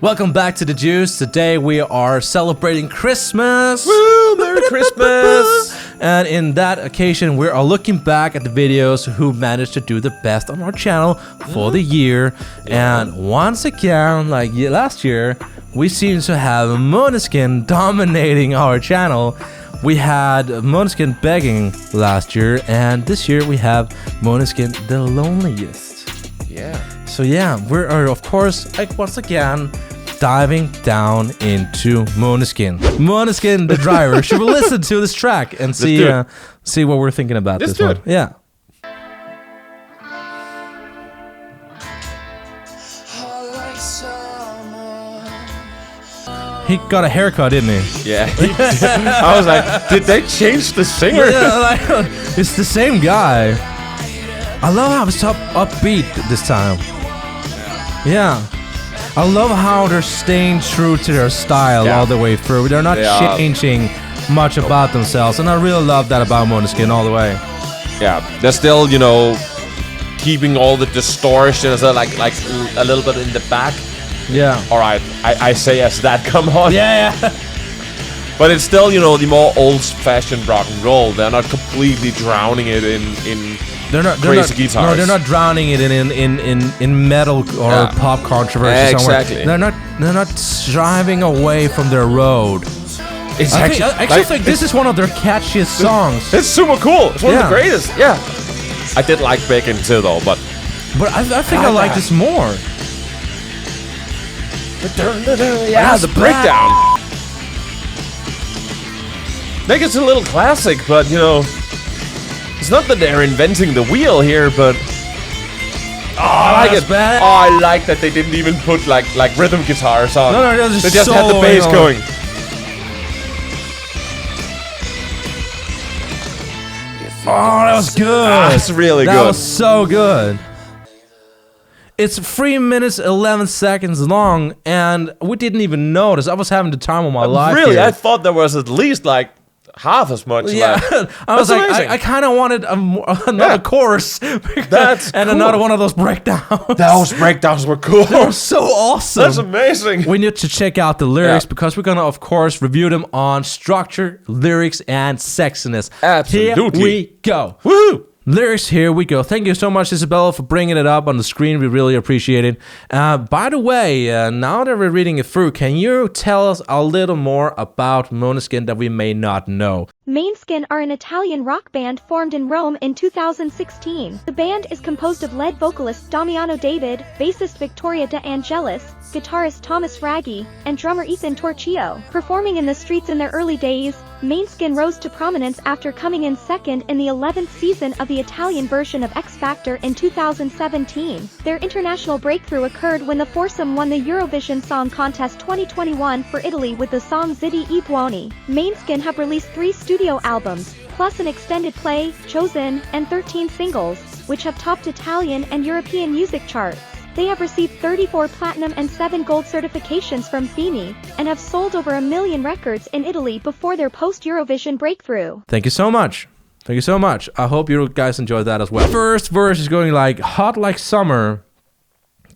Welcome back to The Juice. Today we are celebrating Christmas. Woo! Merry Christmas! And in that occasion, we are looking back at the videos who managed to do the best on our channel for the year. Yeah. And once again, like last year, we seem to have Måneskin dominating our channel. We had Måneskin begging last year, and this year we have Måneskin the loneliest. Yeah. So yeah, we are of course, like once again, diving down into Måneskin. Måneskin, the driver. Should we listen to this track and see what we're thinking about this one? Yeah. He got a haircut, didn't he? Yeah. I was like, did they change the singer? Yeah, like, it's the same guy. I love how it's upbeat this time. Yeah. I love how they're staying true to their style all the way through. They're not changing much about themselves, and I really love that about Mneskin all the way. Yeah, they're still, keeping all the distortions, like a little bit in the back. Yeah. All right, I say as that come on. Yeah. But it's still, the more old-fashioned rock and roll. They're not completely drowning it in crazy guitars. No, they're not drowning it in metal or pop controversy somewhere. Exactly. They're not driving away from their road. Exactly. I actually think this is one of their catchiest songs. It's super cool. It's one of the greatest. Yeah. I did like Begging too, though, but I think I like this more. Yeah, the breakdown. Like it's a little classic, but it's not that they're inventing the wheel here, but I like it. Bad. Oh, I like that they didn't even put like rhythm guitars on. No, they just had the bass going. Oh, that was good. That's really good. That was so good. It's 3 minutes 11 seconds long, and we didn't even notice. I was having the time of my life. Really, here. I thought there was at least like half as much. Yeah, I was like, I kind of wanted another chorus, that's and cool. another one of those breakdowns. Those breakdowns were cool. They were so awesome. That's amazing. We need to check out the lyrics because we're gonna, of course, review them on structure, lyrics, and sexiness. Absolutely. Here we go. Woohoo! Lyrics, here we go. Thank you so much, Isabella, for bringing it up on the screen. We really appreciate it. By the way, now that we're reading it through, can you tell us a little more about Mneskin that we may not know? Maneskin are an Italian rock band formed in Rome in 2016. The band is composed of lead vocalist Damiano David, bassist Victoria De Angelis, guitarist Thomas Raggi, and drummer Ethan Torchio. Performing in the streets in their early days, Maneskin rose to prominence after coming in second in the 11th season of the Italian version of X Factor in 2017. Their international breakthrough occurred when the foursome won the Eurovision Song Contest 2021 for Italy with the song Zitti I Buoni. Maneskin have released 3 studio albums, plus an extended play, Chosen, and 13 singles, which have topped Italian and European music charts. They have received 34 platinum and 7 gold certifications from FIMI, and have sold over 1 million records in Italy before their post-Eurovision breakthrough. Thank you so much. Thank you so much. I hope you guys enjoyed that as well. First verse is going like, hot like summer.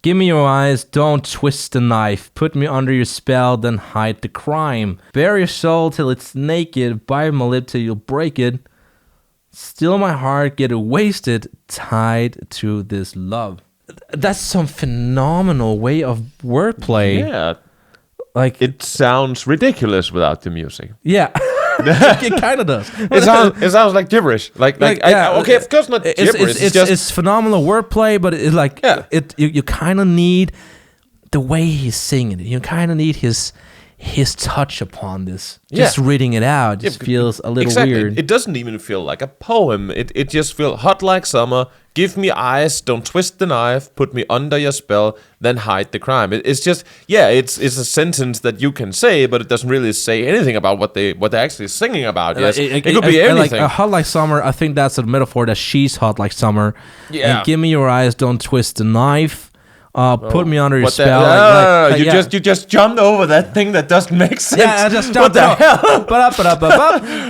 Give me your eyes, don't twist the knife. Put me under your spell, then hide the crime. Bare your soul till it's naked. Bite my lip till you'll break it. Still my heart, get it wasted, tied to this love. That's some phenomenal way of wordplay. Yeah. Like it sounds ridiculous without the music. Yeah. It kind of does. It sounds like gibberish. Okay, of course not gibberish. It's phenomenal wordplay, but it's like you kind of need the way he's singing it. You kind of need his touch upon this. Just reading it out just feels a little weird. It doesn't even feel like a poem. It just feels hot like summer. Give me eyes, don't twist the knife. Put me under your spell, then hide the crime. It's just it's a sentence that you can say, but it doesn't really say anything about what they're actually singing about. Yes, it could be anything. Like hot like summer. I think that's a metaphor that she's hot like summer. Yeah. And give me your eyes, don't twist the knife. Put me under your spell. You just jumped over that thing that doesn't make sense. Yeah, I just jumped What the hell?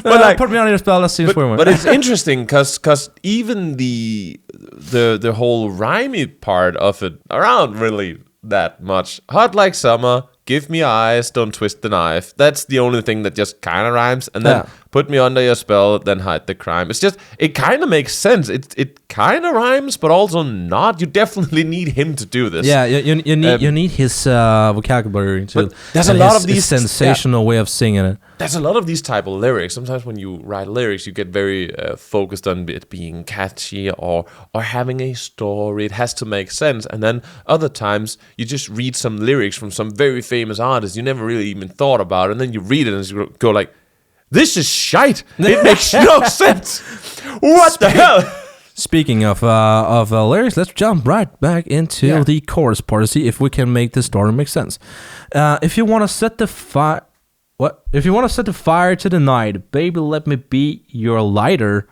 But put me under your spell. Let's see what's going on. But it's interesting because even the whole rhymey part of it around really that much. Hot like summer, give me eyes, don't twist the knife. That's the only thing that just kind of rhymes. And then put me under your spell, then hide the crime. It's just, it kind of makes sense. It kind of rhymes, but also not. You definitely need him to do this. Yeah, you need his vocabulary too. There's a lot of these sensational way of singing it. There's a lot of these type of lyrics. Sometimes when you write lyrics, you get very focused on it being catchy or having a story. It has to make sense. And then other times you just read some lyrics from some very famous artist you never really even thought about, and then you read it and you go like, "This is shite. It makes no sense. What the hell?" Speaking of lyrics, let's jump right back into the chorus part to see if we can make this story make sense. If you want to set the fire. What? If you want to set the fire to the night, baby, let me be your lighter.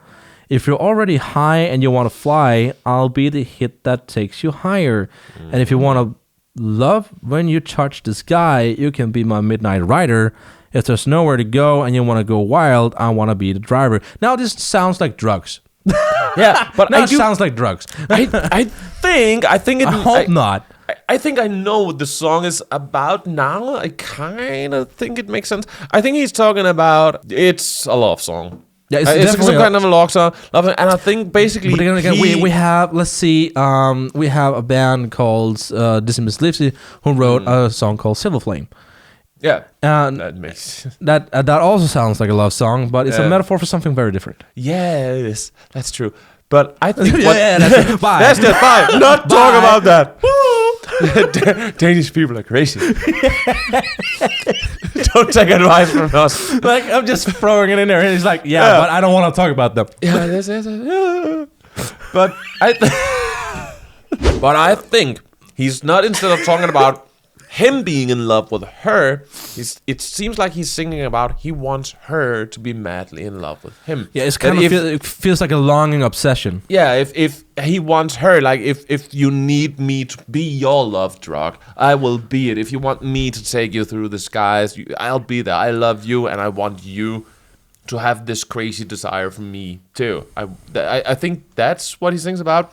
If you're already high and you want to fly, I'll be the hit that takes you higher. And if you want to love when you touch the sky, you can be my midnight rider. If there's nowhere to go and you want to go wild, I want to be the driver. Now this sounds like drugs. Yeah, but now it sounds like drugs. I think it. I hope not. I think I know what the song is about now. I kind of think it makes sense. I think he's talking about it's a love song. Yeah, it's some kind of a love song, and I think basically. But again, we have, let's see, we have a band called Decimus Lipsy who wrote a song called Silver Flame. Yeah, that makes that also sounds like a love song, but it's a metaphor for something very different. Yes, that's true. But I think that's bye. That's just fine. Not talk about that. Danish people are crazy. Don't take advice from us. Like, I'm just throwing it in there, and he's like, yeah. But I don't want to talk about them. Yeah, but I think he's not, instead of talking about him being in love with her, it seems like he's singing about he wants her to be madly in love with him. Yeah, it's kind of it feels like a longing obsession. Yeah, if he wants her, like if you need me to be your love drug, I will be it. If you want me to take you through the skies, I'll be there. I love you, and I want you to have this crazy desire for me too. I think that's what he sings about.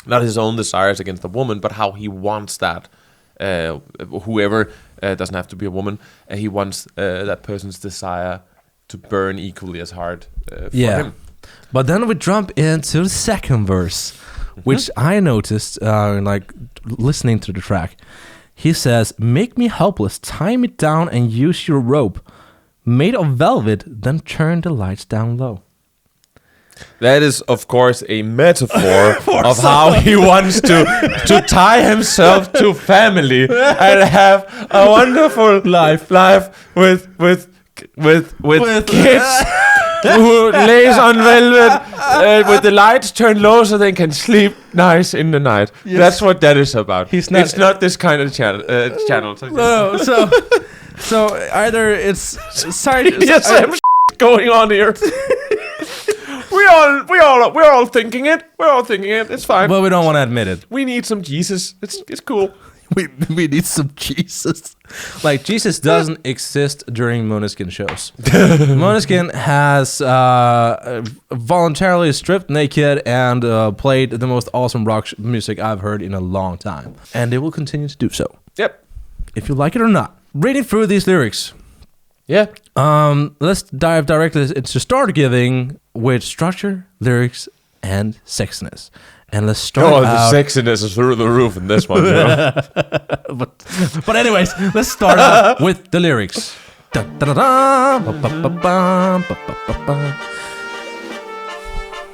Not his own desires against a woman, but how he wants that. Whoever doesn't have to be a woman, he wants that person's desire to burn equally as hard for him. But then we jump into the second verse, which I noticed like listening to the track. He says, "Make me helpless, tie me down and use your rope. Made of velvet, then turn the lights down low." That is, of course, a metaphor of how he wants to tie himself to family and have a wonderful life with kids who lays on velvet with the lights turned low so they can sleep nice in the night. Yes. That's what that is about. It's not this kind of channel. No, so either it's going on here. We're all thinking it. It's fine. But we don't want to admit it. We need some Jesus. It's cool. We need some Jesus. Like, Jesus doesn't exist during Måneskin shows. Måneskin has voluntarily stripped naked and played the most awesome rock music I've heard in a long time, and they will continue to do so. Yep. If you like it or not. Reading through these lyrics. Yeah. Let's dive directly into start giving with structure, lyrics, and sexiness. And let's start the sexiness is through the roof in this one. But anyways, let's start out with the lyrics.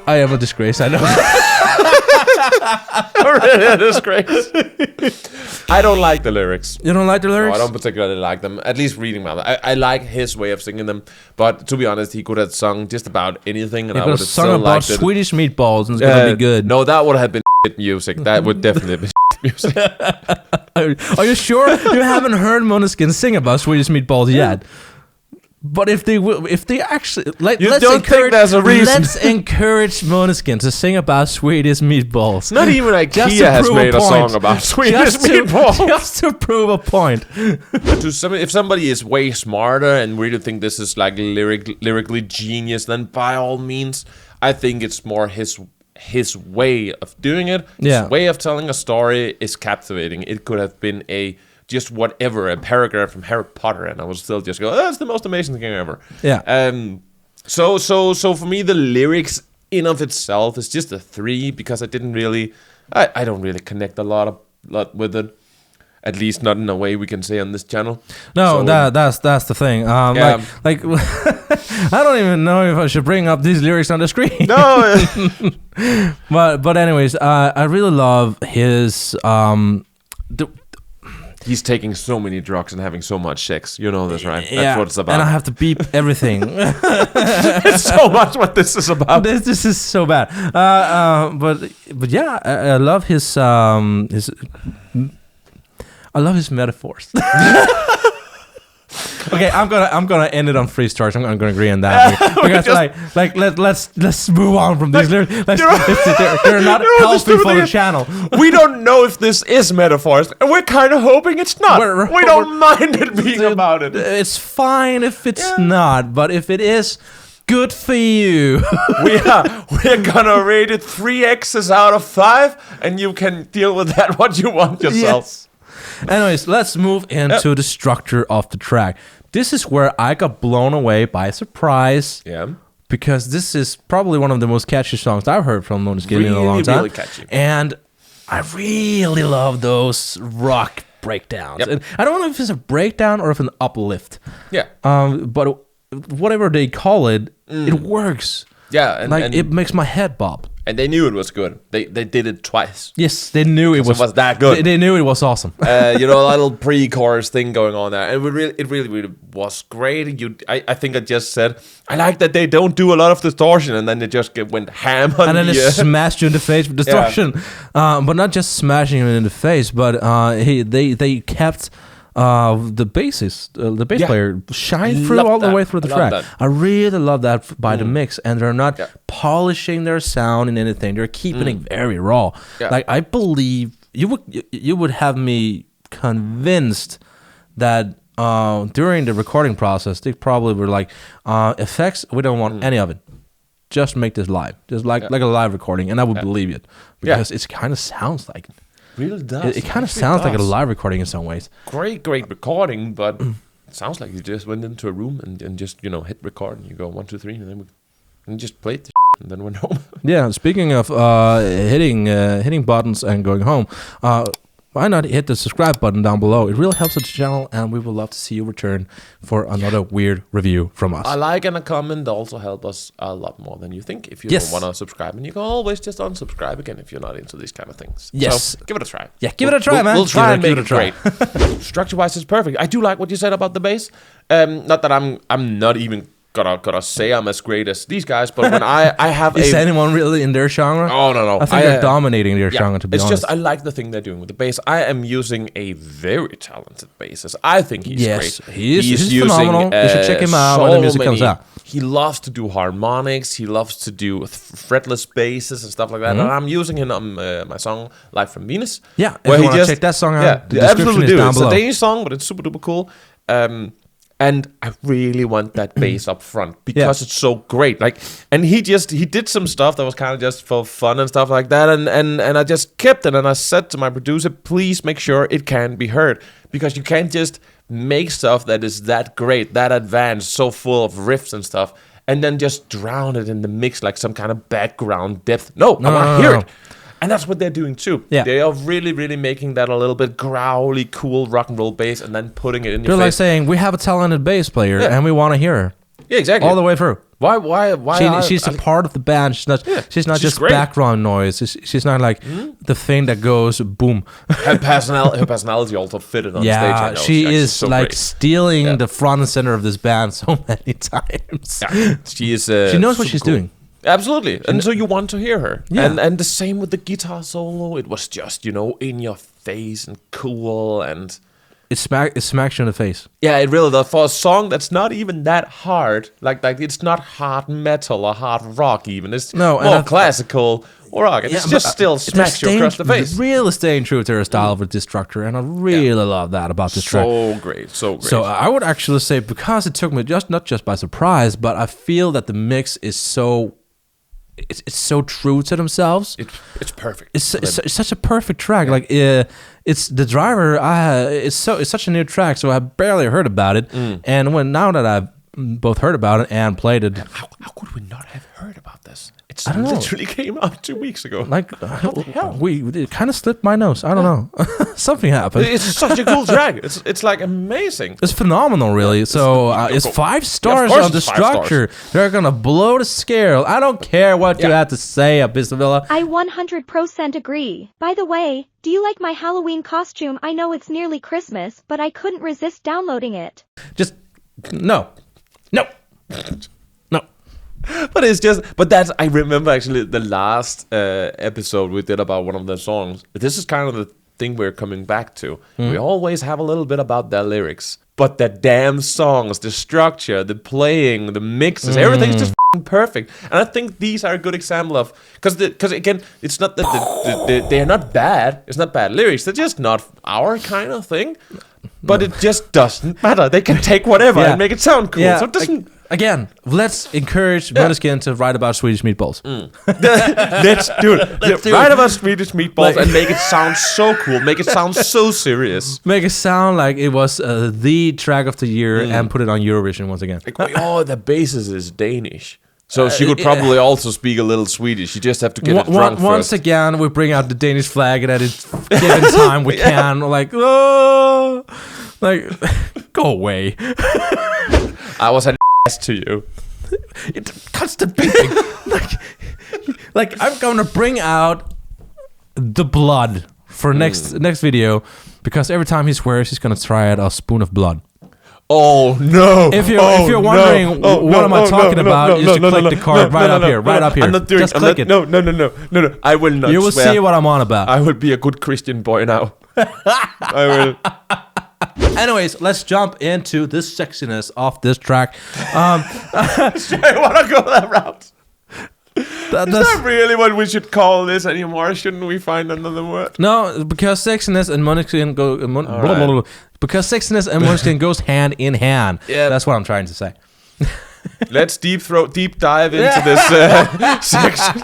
I am a disgrace, I know. Really a disgrace. I don't like the lyrics. You don't like the lyrics? No, I don't particularly like them. At least reading them. I like his way of singing them. But to be honest, he could have sung just about anything, and I would have sung about Swedish meatballs, and it's gonna be good. No, that would have been music. That would definitely have been music. Are you sure you haven't heard Måneskin sing about Swedish meatballs yet? But if they actually, let's think there's a reason. Let's encourage Måneskin to sing about Swedish meatballs. Not even IKEA has made a song about Swedish meatballs. Just to prove a point. If somebody is way smarter and really think this is like lyrically genius, then by all means, I think it's more his his way of doing it, his way of telling a story is captivating. It could have been just whatever, a paragraph from Harry Potter, and I would still just go, that's the most amazing thing ever. Yeah. So for me, the lyrics in of itself is just a 3 because I didn't really, I don't really connect a lot with it. At least not in a way we can say on this channel. No, that's the thing. Like I don't even know if I should bring up these lyrics on the screen. No. but anyways, I really love his He's taking so many drugs and having so much sex. You know this, right? Yeah, that's what it's about. And I have to beep everything. It's so much what this is about. This is so bad. But yeah, I love his I love his metaphors. Okay, I'm gonna end it on 3 stars. I'm gonna agree on that because let's move on from these lyrics. They're not healthy for the channel. We don't know if this is metaphors, and we're kind of hoping it's not. We don't mind it being about it. It's fine if it's not, but if it is, good for you. We're gonna rate it 3 X's out of 5, and you can deal with that what you want yourself. Yes. Anyways, let's move into the structure of the track. This is where I got blown away by surprise. Yeah. Because this is probably one of the most catchy songs I've heard from Måneskin in a long time. Really catchy. And I really love those rock breakdowns. Yep. And I don't know if it's a breakdown or if an uplift. Yeah. But whatever they call it, it works. Yeah. And it makes my head bob. And they knew it was good. They did it twice. Yes, they knew it was that good. They knew it was awesome. A little pre-chorus thing going on there, and it really was great. I think I just said I like that they don't do a lot of distortion, and then they just went ham on. And then it smashed you in the face with distortion, but not just smashing you in the face, but they kept. The bass player shine through all the way through the track. I really love that by the mix, and they're not polishing their sound in anything. They're keeping it very raw. Yeah. Like I believe you would have me convinced that during the recording process they probably were like effects. We don't want any of it. Just make this live, just like a live recording, and I would believe it because it kind of sounds like it. Really does. It kind of sounds like a live recording in some ways. Great recording, but it sounds like you just went into a room and just hit record and you go 1, 2, 3 and then just played the and then went home. Yeah. Speaking of hitting buttons and going home, why not hit the subscribe button down below? It really helps the channel, and we would love to see you return for another weird review from us. A like and a comment also help us a lot more than you think if you don't want to subscribe. And you can always just unsubscribe again if you're not into these kind of things. Yes. So give it a try. Yeah, give it a try, man. We'll try and make it great. Structure-wise, it's perfect. I do like what you said about the bass. Not that I'm not even gonna say I'm as great as these guys, but when I have Is anyone really in their genre? Oh, no. I think they're dominating their genre, to be honest. It's just, I like the thing they're doing with the bass. I am using a very talented bassist. I think he's great. He's phenomenal. You should check him out when the music comes out. He loves to do harmonics. He loves to do fretless basses and stuff like that. And I'm using him on my song Live from Venus. Yeah, if you want to check that song out, the description is down below. It's a Danish song, but it's super duper cool. And I really want that bass up front because it's so great. And he did some stuff that was kind of just for fun and stuff like that. And I just kept it, and I said to my producer, please make sure it can be heard, because you can't just make stuff that is that great, that advanced, so full of riffs and stuff, and then just drown it in the mix like some kind of background depth. No, I want to hear it. And that's what they're doing too. Yeah. They are really, really making that a little bit growly, cool rock and roll bass, and then putting it in your face. They're like saying, we have a talented bass player, and we want to hear her. Yeah, exactly. All the way through. Why? She's a part of the band. She's not just great. Background noise. She's not like the thing that goes boom. Her personality also fitted on stage. Yeah, she is so like great. stealing the front and center of this band so many times. Yeah. She is. She knows what she's doing. Absolutely, and so you want to hear her. Yeah. And the same with the guitar solo. It was just in your face and cool, and it smacks you in the face. Yeah, it really does. For a song that's not even that hard, like it's not hard metal or hard rock even. It's more classical rock. And it just still smacks you across the face. Really staying true to their style with this structure, and I really love that about this track. So great. So I would actually say, because it took me not just by surprise, but I feel that the mix is so it's so true to themselves. It's perfect. It's such a perfect track. Like it's the driver. It's such a new track, so I barely heard about it. And now that I've both heard about it and played it, how could we not have heard about this? It I don't know. literally came out 2 weeks ago. Like what the hell? it kind of slipped my nose. I don't know. Something happened. It's such a cool track. It's like amazing. It's phenomenal, really. So it's 5 stars on the structure. They're gonna blow the scale. I don't care what you have to say, Abyssavilla. I 100% agree. By the way, do you like my Halloween costume? I know it's nearly Christmas, but I couldn't resist downloading it. Just no. But it's just, I remember actually the last episode we did about one of the songs. This is kind of the thing we're coming back to. We always have a little bit about their lyrics, but the damn songs, the structure, the playing, the mixes, everything's just perfect. And I think these are a good example of, because again, it's not that they're not bad. It's not bad lyrics. They're just not our kind of thing. But it just doesn't matter. They can take whatever and make it sound cool. So it doesn't. Again, let's encourage Måneskin to write about Swedish meatballs. Let's do it. Write about Swedish meatballs and make it sound so cool. Make it sound so serious. Make it sound like it was the track of the year and put it on Eurovision once again. Like, the basis is Danish. So she could probably also speak a little Swedish. You just have to get it drunk Once first. again, we bring out the Danish flag and at a given time we can. Like, oh, like, go away. I was an ass to you. It cuts the beating. like I'm gonna bring out the blood for next video, because every time he swears he's gonna try out a spoon of blood. Oh no! If you're wondering what am I talking about, just click the card right up here. I'm not doing. Just click it. No! I will not. You will see what I'm on about. I will be a good Christian boy now. I will. Anyways, let's jump into the sexiness of this track. I want to go that route. Is that really what we should call this anymore? Shouldn't we find another word? No, because sexiness and Mneskin go. Because sexiness and Mneskin goes hand in hand. Yeah, that's what I'm trying to say. Let's deep dive into this section.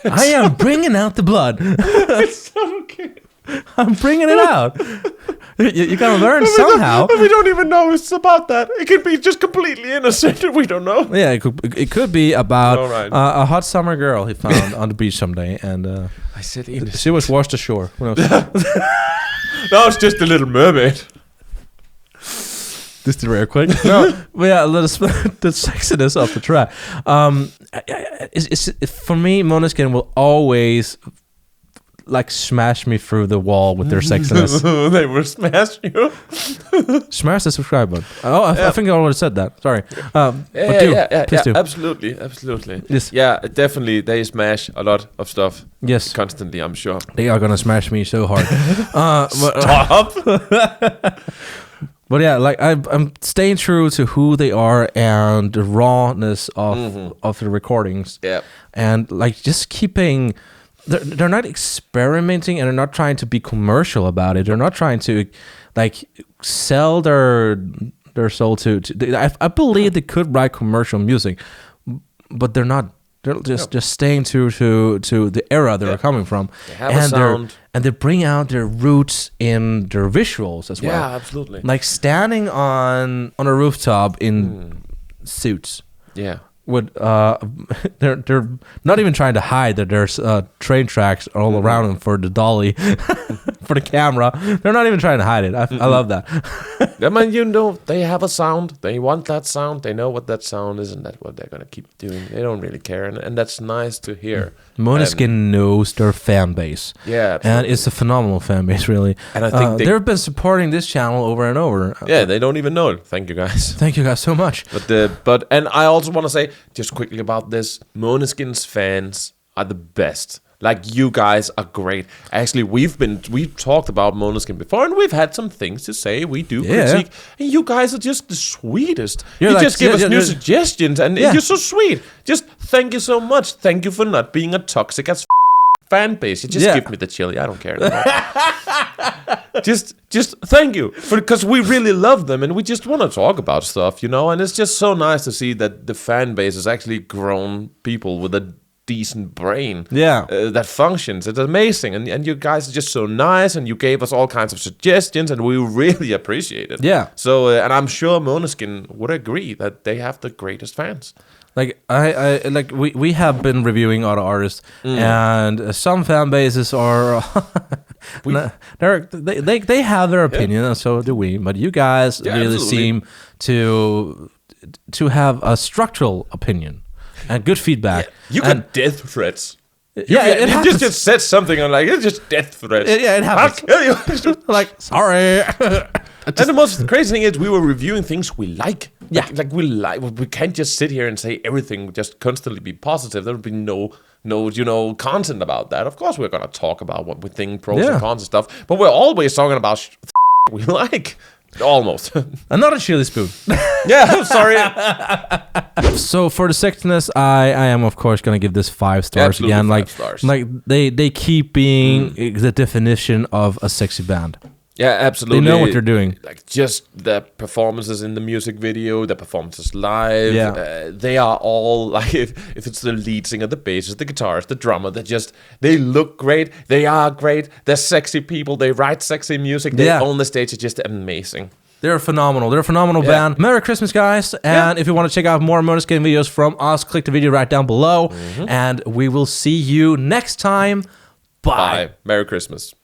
I am bringing out the blood. It's so okay. I'm bringing it out. You gotta learn somehow. We don't even know it's about that. It could be just completely innocent. We don't know. Yeah, it could be about a hot summer girl he found on the beach someday, and I said innocent. She was washed ashore. No, it's just a little mermaid. This did very quick. No, but yeah, the sexiness of the track. For me, Måneskin will always like smash me through the wall with their sexiness. They will smash you. Smash the subscribe button. I think I already said that. Sorry. Please do. Absolutely. Yes. Yeah, definitely. They smash a lot of stuff. Yes. Constantly, I'm sure. They are gonna smash me so hard. Stop. But yeah, like I'm staying true to who they are and the rawness of the recordings. Yeah. And like just keeping. They're not experimenting, and they're not trying to be commercial about it. They're not trying to like sell their soul to I believe they could write commercial music, but they're not. They're just staying true to the era they're coming from. They have a sound. And they bring out their roots in their visuals as well. Yeah, absolutely. Like standing on a rooftop in suits. Yeah. With they're not even trying to hide that there's train tracks all around them for the dolly, for the camera. They're not even trying to hide it. I love that. I mean, they have a sound. They want that sound. They know what that sound is, and that's what they're gonna keep doing. They don't really care, and that's nice to hear. Måneskin knows their fan base. Yeah, absolutely. And it's a phenomenal fan base, really. And I think they've been supporting this channel over and over. Yeah, they don't even know it. Thank you guys. Thank you guys so much. But I also want to say just quickly about this: Måneskin's fans are the best. Like, you guys are great. Actually, we've talked about Måneskin before, and we've had some things to say. We do critique, and you guys are just the sweetest. You just give us new suggestions, and you're so sweet. Just thank you so much. Thank you for not being a toxic as fan base. You just give me the chili. I don't care anymore. just thank you because we really love them and we just want to talk about stuff, you know. And it's just so nice to see that the fan base is actually grown people with a decent brain, that functions. It's amazing, and you guys are just so nice, and you gave us all kinds of suggestions, and we really appreciate it. Yeah. So, and I'm sure Måneskin would agree that they have the greatest fans. Like we have been reviewing other artists, and some fan bases are they have their opinion, and so do we. But you guys really seem to have a structural opinion and good feedback. You got death threats. It You happens. just said something and like, it's just death threats. It happens. I'll kill you. Like, sorry. And the most crazy thing is we were reviewing things we like. Yeah. Like we like. We can't just sit here and say everything just constantly be positive. There would be no content about that. Of course we're going to talk about what we think, pros and cons and stuff. But we're always talking about we like. Almost. Another chili spoon. Yeah, I'm sorry. So for the sexiness, I am of course gonna give this 5 stars Absolutely again. 5 stars. Like they keep being the definition of a sexy band. Yeah, absolutely. They know what they're doing. Like just the performances in the music video, the performances live. Yeah. They are all like if it's the lead singer, the bassist, the guitarist, the drummer, they look great. They are great. They're sexy people. They write sexy music. They own the stage. It's just amazing. They're phenomenal. They're a phenomenal band. Merry Christmas, guys. And if you want to check out more Mneskin videos from us, click the video right down below. And we will see you next time. Bye. Merry Christmas.